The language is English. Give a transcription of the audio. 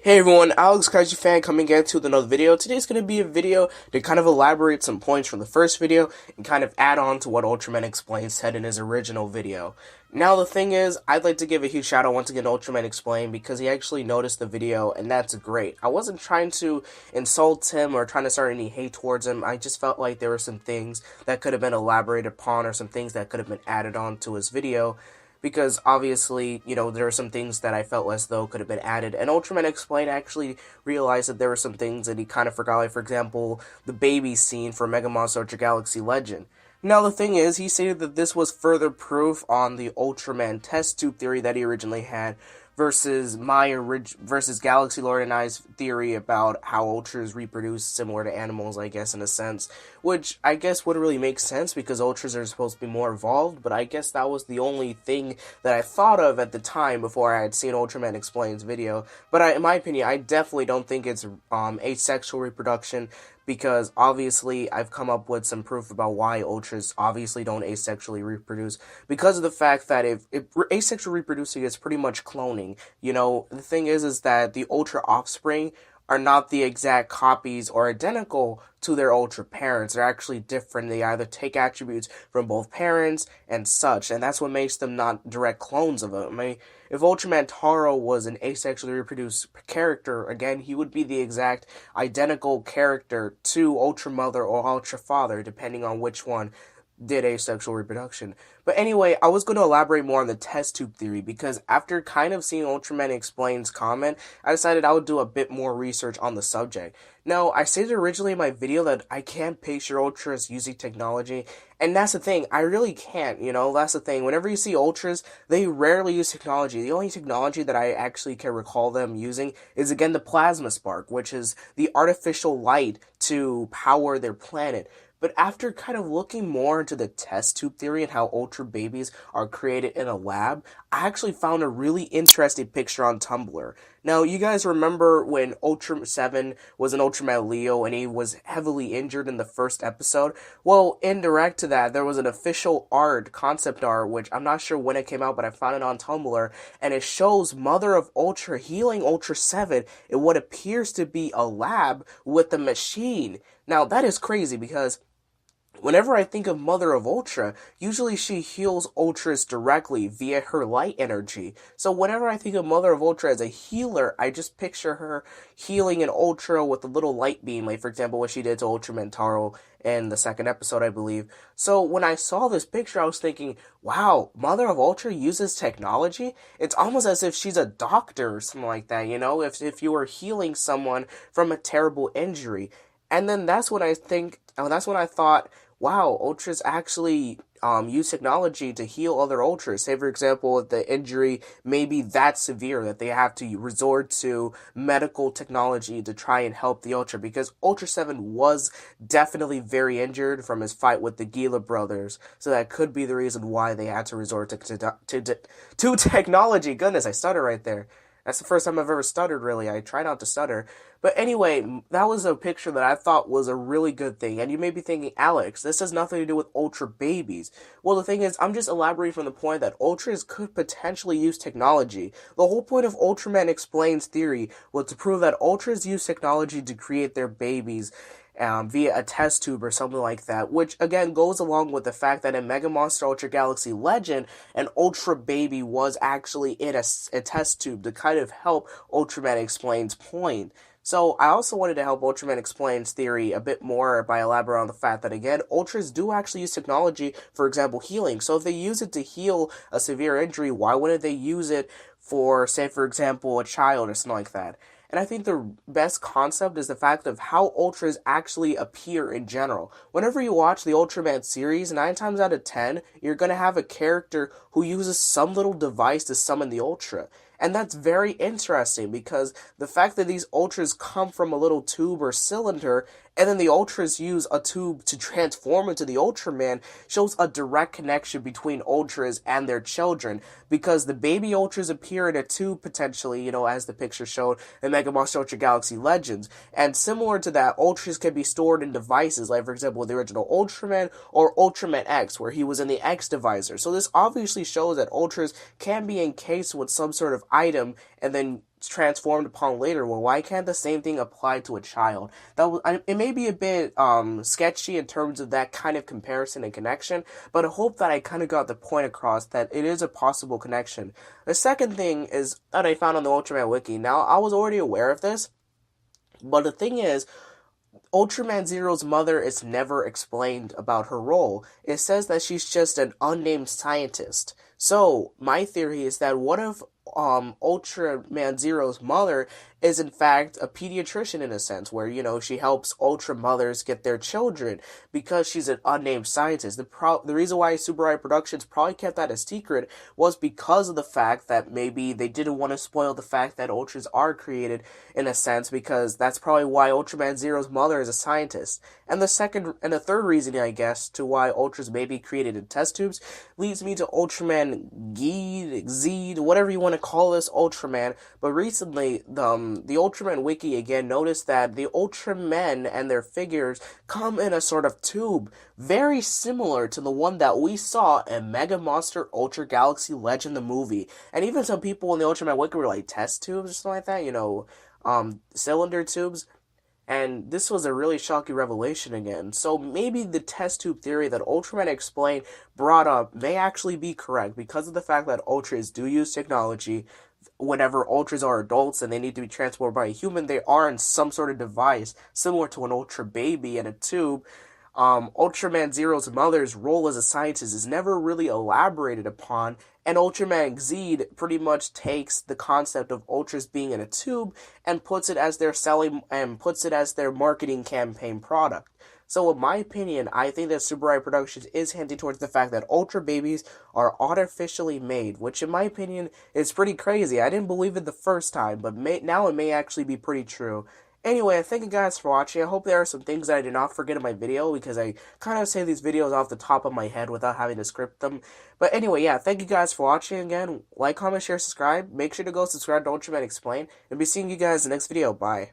Hey everyone, Alex Kaiji fan coming again to another video. Today's going to be a video to kind of elaborate some points from the first video and kind of add on to what Ultraman Explained said in his original video. Now the thing is, I'd like to give a huge shout out once again to Ultraman Explained because he actually noticed the video and that's great. I wasn't trying to insult him or trying to start any hate towards him. I just felt like there were some things that could have been elaborated upon or some things that could have been added on to his video. Because obviously, there are some things that I felt as though could have been added. And Ultraman Explained actually realized that there were some things that he kind of forgot, like, for example, the baby scene for Mega Monster Ultra Galaxy Legend. Now, the thing is, he stated that this was further proof on the Ultraman test tube theory that he originally had, versus versus Galaxy Lord and I's theory about how Ultras reproduce similar to animals, I guess, in a sense, which I guess wouldn't really make sense because Ultras are supposed to be more evolved, but I guess that was the only thing that I thought of at the time before I had seen Ultraman Explain's video. But in my opinion, I definitely don't think it's asexual reproduction, because obviously I've come up with some proof about why Ultras obviously don't asexually reproduce, because of the fact that if asexual reproducing is pretty much cloning. The thing is that the Ultra offspring are not the exact copies or identical to their Ultra parents. They're actually different. They either take attributes from both parents and such, and that's what makes them not direct clones of them. I mean, if Ultraman Taro was an asexually reproduced character, again, he would be the exact identical character to Ultra Mother or Ultra Father, depending on which one did asexual reproduction. But anyway, I was going to elaborate more on the test tube theory, because after kind of seeing Ultraman Explain's comment, I decided I would do a bit more research on the subject. Now, I stated originally in my video that I can't picture Ultras using technology, and that's the thing, I really can't, that's the thing. Whenever you see Ultras, they rarely use technology. The only technology that I actually can recall them using is, again, the plasma spark, which is the artificial light to power their planet. But after kind of looking more into the test tube theory and how Ultra babies are created in a lab, I actually found a really interesting picture on Tumblr. Now, you guys remember when Ultra 7 was an Ultraman Leo and he was heavily injured in the first episode? Well, indirect to that, there was an official concept art, which I'm not sure when it came out, but I found it on Tumblr, and it shows Mother of Ultra healing Ultra 7 in what appears to be a lab with a machine. Now, that is crazy because whenever I think of Mother of Ultra, usually she heals Ultras directly via her light energy. So whenever I think of Mother of Ultra as a healer, I just picture her healing an Ultra with a little light beam, like for example what she did to Ultraman Taro in the second episode, I believe. So when I saw this picture, I was thinking, wow, Mother of Ultra uses technology? It's almost as if she's a doctor or something like that, if you were healing someone from a terrible injury. And then that's when I thought, wow, Ultras actually use technology to heal other Ultras. Say, for example, if the injury may be that severe that they have to resort to medical technology to try and help the Ultra, because Ultra 7 was definitely very injured from his fight with the Gila brothers, so that could be the reason why they had to resort to technology. Goodness, I stuttered right there. That's the first time I've ever stuttered, really. I try not to stutter. But anyway, that was a picture that I thought was a really good thing. And you may be thinking, Alex, this has nothing to do with Ultra babies. Well, the thing is, I'm just elaborating from the point that Ultras could potentially use technology. The whole point of Ultraman Explains theory was to prove that Ultras use technology to create their babies via a test tube or something like that, which again goes along with the fact that in Mega Monster Ultra Galaxy Legend, an Ultra baby was actually in a test tube to kind of help Ultraman Explain's point. So I also wanted to help Ultraman Explain's theory a bit more by elaborating on the fact that, again, Ultras do actually use technology, for example, healing. So if they use it to heal a severe injury, why wouldn't they use it for, say, for example, a child or something like that? And I think the best concept is the fact of how Ultras actually appear in general. Whenever you watch the Ultraman series, 9 times out of 10, you're going to have a character who uses some little device to summon the Ultra. And that's very interesting because the fact that these Ultras come from a little tube or cylinder, and then the Ultras use a tube to transform into the Ultraman, shows a direct connection between Ultras and their children, because the baby Ultras appear in a tube potentially, as the picture showed in Mega Monster Ultra Galaxy Legends, and similar to that, Ultras can be stored in devices, like for example the original Ultraman or Ultraman X, where he was in the X Divisor. So this obviously shows that Ultras can be encased with some sort of item, and then transformed upon later. Well, why can't the same thing apply to a child? It may be a bit sketchy in terms of that kind of comparison and connection, but I hope that I kind of got the point across that it is a possible connection. The second thing is that I found on the Ultraman wiki. Now, I was already aware of this, but the thing is, Ultraman Zero's mother is never explained about her role. It says that she's just an unnamed scientist. So, my theory is that what if Ultraman Zero's mother is in fact a pediatrician in a sense, where, she helps Ultra mothers get their children because she's an unnamed scientist. The reason why Tsuburaya Productions probably kept that a secret was because of the fact that maybe they didn't want to spoil the fact that Ultras are created in a sense, because that's probably why Ultraman Zero's mother is a scientist. And the third reason, I guess, to why Ultras may be created in test tubes leads me to Ultraman Geed, whatever you want to call this Ultraman. But recently, the Ultraman wiki again noticed that the Ultramen and their figures come in a sort of tube very similar to the one that we saw in Mega Monster Ultra Galaxy Legend the movie. And even some people in the Ultraman wiki were like, test tubes or something like that, cylinder tubes. And this was a really shocking revelation again. So maybe the test tube theory that Ultraman explained brought up may actually be correct, because of the fact that Ultras do use technology. Whenever Ultras are adults and they need to be transported by a human, they are in some sort of device similar to an Ultra baby in a tube. Ultraman Zero's mother's role as a scientist is never really elaborated upon, and Ultraman Xeed pretty much takes the concept of Ultras being in a tube and puts it as their marketing campaign product. So in my opinion, I think that Tsuburaya Productions is hinting towards the fact that Ultra babies are artificially made, which in my opinion is pretty crazy. I didn't believe it the first time, but now it may actually be pretty true. Anyway, thank you guys for watching. I hope there are some things that I did not forget in my video, because I kind of say these videos off the top of my head without having to script them. But anyway, yeah, thank you guys for watching again. Like, comment, share, subscribe. Make sure to go subscribe to Ultraman Explain, and be seeing you guys in the next video. Bye.